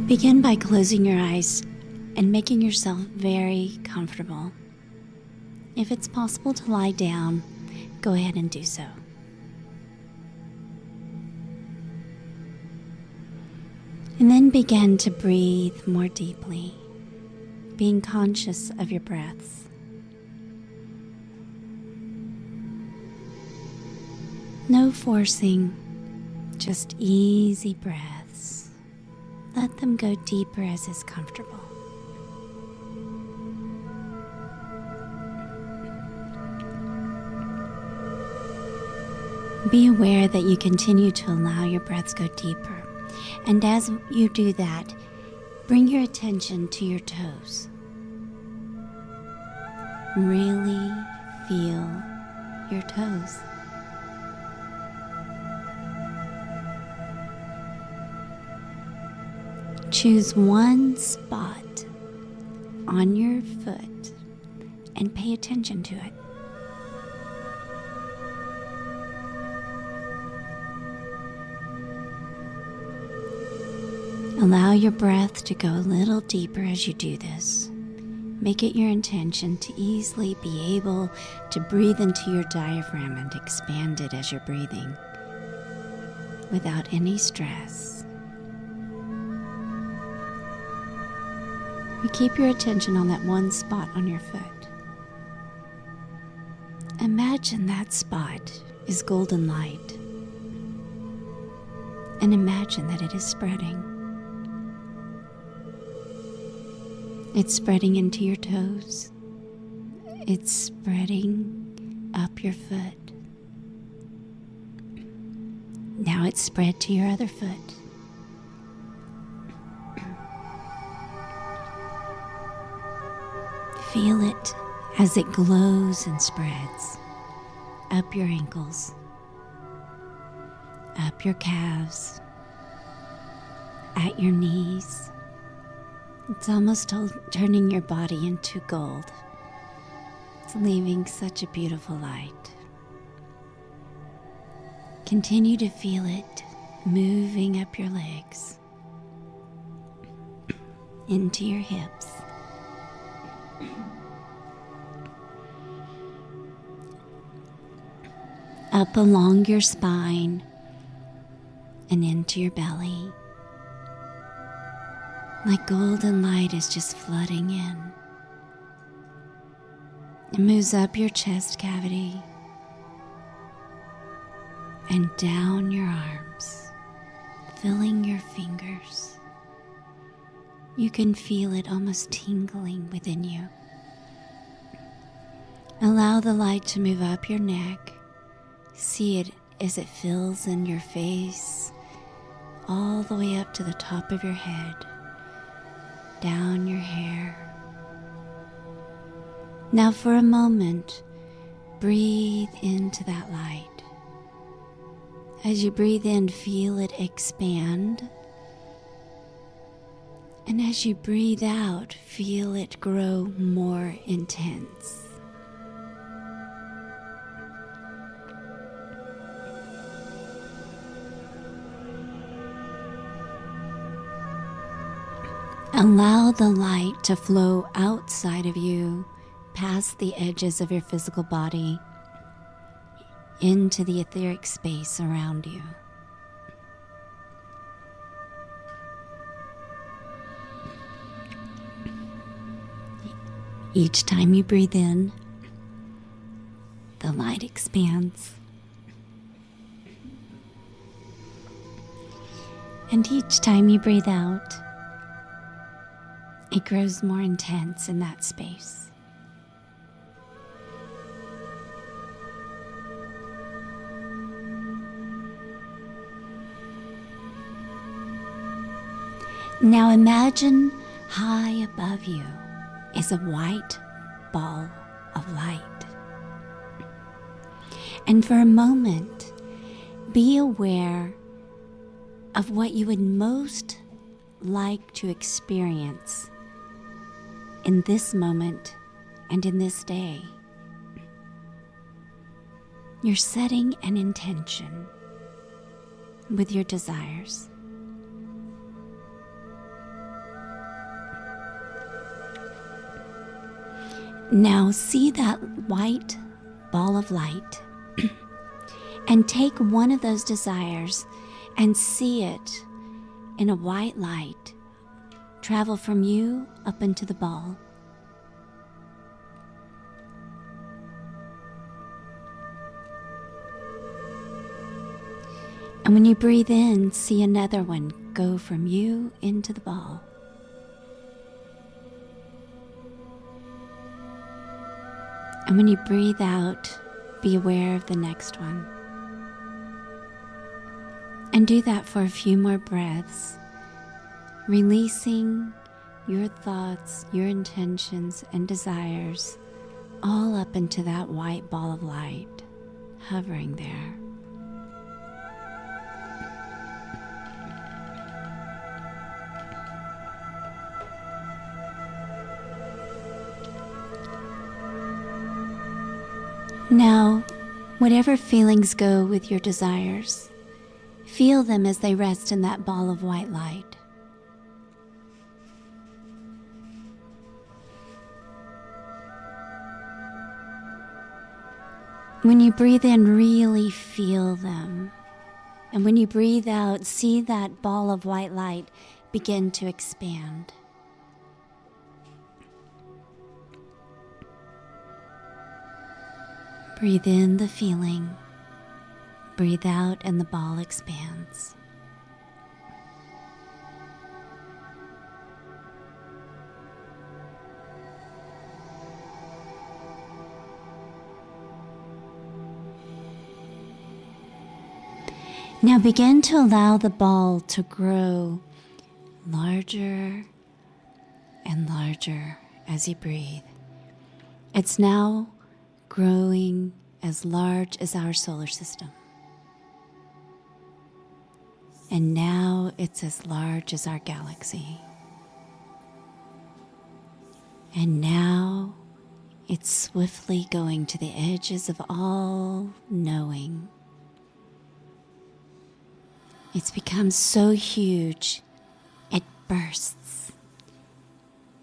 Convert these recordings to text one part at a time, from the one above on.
Begin by closing your eyes and making yourself very comfortable. If it's possible to lie down, go ahead and do so. And then begin to breathe more deeply, being conscious of your breaths. No forcing, just easy breaths. Let them go deeper as is comfortable. Be aware that you continue to allow your breaths go deeper. And as you do that, bring your attention to your toes. Really feel your toes. Choose one spot on your foot and pay attention to it. Allow your breath to go a little deeper as you do this. Make it your intention to easily be able to breathe into your diaphragm and expand it as you're breathing without any stress. You keep your attention on that one spot on your foot. Imagine that spot is golden light, and imagine that it is spreading. It's spreading into your toes. It's spreading up your foot. Now it's spread to your other foot. Feel it as it glows and spreads up your ankles, up your calves, at your knees. It's almost turning your body into gold. It's leaving such a beautiful light. Continue to feel it moving up your legs, into your hips, up along your spine and into your belly. Like golden light is just flooding in. It moves up your chest cavity and down your arms, filling your fingers. You can feel it almost tingling within you. Allow the light to move up your neck. See it as it fills in your face, all the way up to the top of your head, down your hair. Now for a moment, breathe into that light. As you breathe in, feel it expand. And as you breathe out, feel it grow more intense. Allow the light to flow outside of you, past the edges of your physical body, into the etheric space around you. Each time you breathe in, the light expands. And each time you breathe out, it grows more intense in that space. Now imagine high above you is a white ball of light. And for a moment, be aware of what you would most like to experience in this moment and in this day. You're setting an intention with your desires. Now see that white ball of light and take one of those desires and see it in a white light travel from you up into the ball. And when you breathe in, see another one go from you into the ball. And when you breathe out, be aware of the next one. And do that for a few more breaths, releasing your thoughts, your intentions, and desires all up into that white ball of light, hovering there. Now, whatever feelings go with your desires, feel them as they rest in that ball of white light. When you breathe in, really feel them. And when you breathe out, see that ball of white light begin to expand. Breathe in the feeling. Breathe out and the ball expands. Now begin to allow the ball to grow larger and larger as you breathe. It's now growing as large as our solar system. And now it's as large as our galaxy. And now it's swiftly going to the edges of all knowing. It's become so huge, it bursts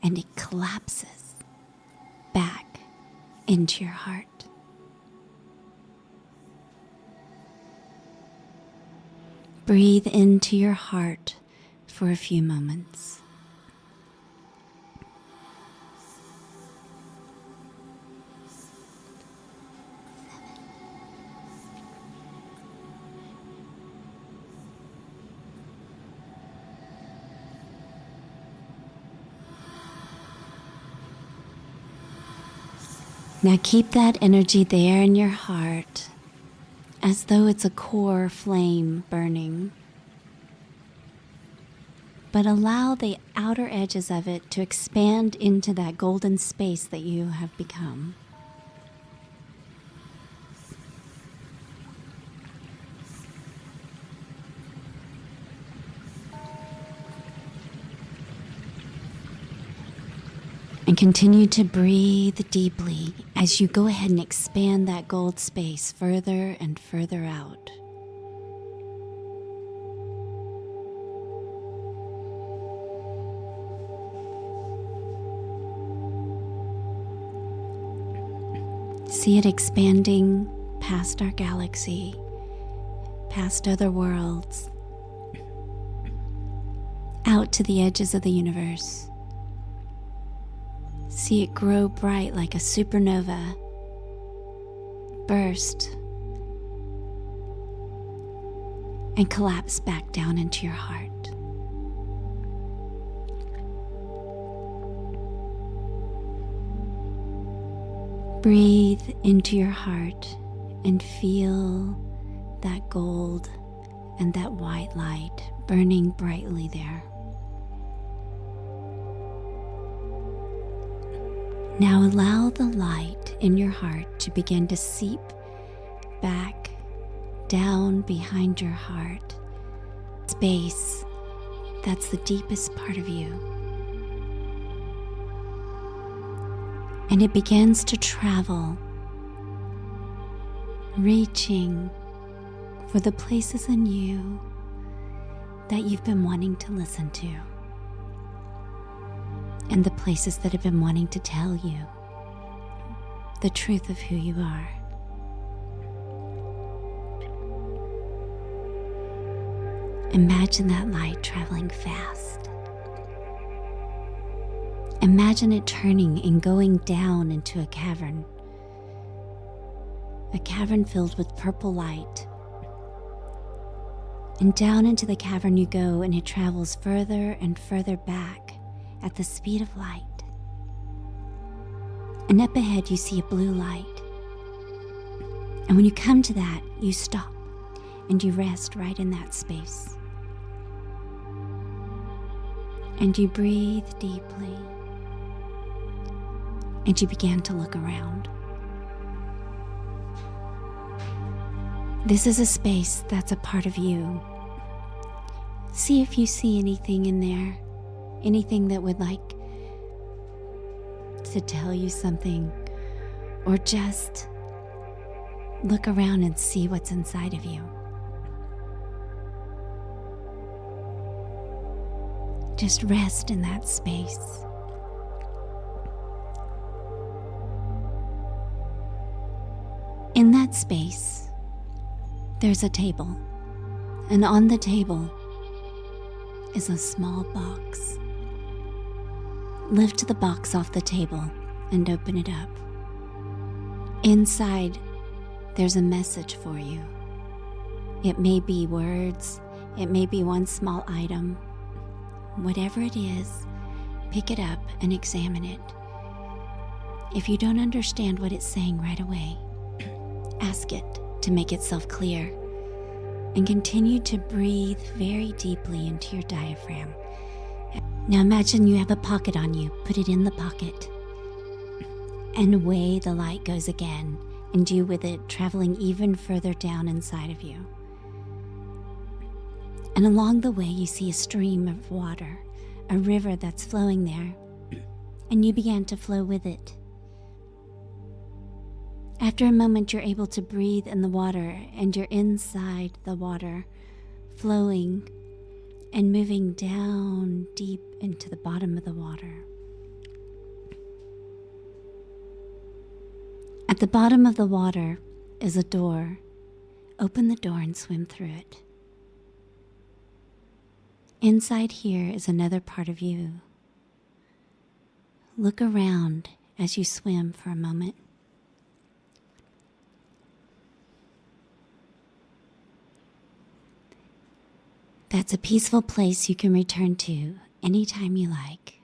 and it collapses back into your heart. Breathe into your heart for a few moments. Now keep that energy there in your heart, as though it's a core flame burning. But allow the outer edges of it to expand into that golden space that you have become. And continue to breathe deeply as you go ahead and expand that gold space further and further out. See it expanding past our galaxy, past other worlds, out to the edges of the universe. See it grow bright like a supernova, burst, and collapse back down into your heart. Breathe into your heart and feel that gold and that white light burning brightly there. Now allow the light in your heart to begin to seep back down behind your heart. Space, that's the deepest part of you. And it begins to travel, reaching for the places in you that you've been wanting to listen to, and the places that have been wanting to tell you. the truth of who you are. Imagine that light traveling fast. Imagine it turning and going down into a cavern filled with purple light. And down into the cavern you go, and it travels further and further back at the speed of light. And up ahead you see a blue light. And when you come to that, you stop and you rest right in that space. And you breathe deeply. And you begin to look around. This is a space that's a part of you. See if you see anything in there, anything that would like to tell you something, or just look around and see what's inside of you. Just rest in that space. In that space, there's a table, and on the table is a small box. Lift the box off the table and open it up. Inside, there's a message for you. It may be words, it may be one small item. Whatever it is, pick it up and examine it. If you don't understand what it's saying right away, ask it to make itself clear, and continue to breathe very deeply into your diaphragm. Now imagine you have a pocket on you. Put it in the pocket, and away the light goes again, and you with it traveling even further down inside of you. And along the way you see a stream of water, a river that's flowing there, and you began to flow with it. After a moment, you're able to breathe in the water, and you're inside the water, flowing and moving down deep into the bottom of the water. At the bottom of the water is a door. Open the door and swim through it. Inside here is another part of you. Look around as you swim for a moment. That's a peaceful place you can return to anytime you like.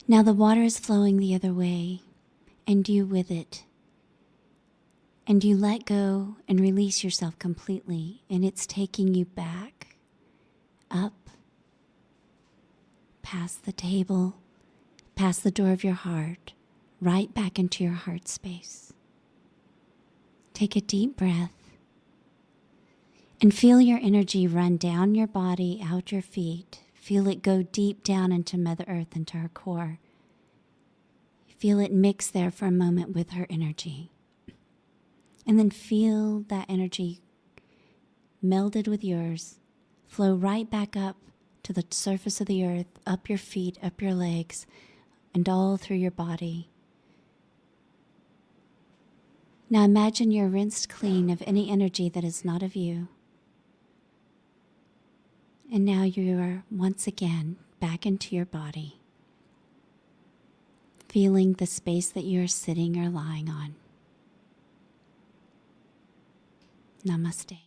Now the water is flowing the other way, and you with it. And you let go and release yourself completely, and it's taking you back, up, past the table, past the door of your heart, right back into your heart space. Take a deep breath. And feel your energy run down your body, out your feet. Feel it go deep down into Mother Earth, into her core. Feel it mix there for a moment with her energy. And then feel that energy melded with yours, flow right back up to the surface of the earth, up your feet, up your legs, and all through your body. Now imagine you're rinsed clean of any energy that is not of you. And now you are once again back into your body, feeling the space that you are sitting or lying on. Namaste.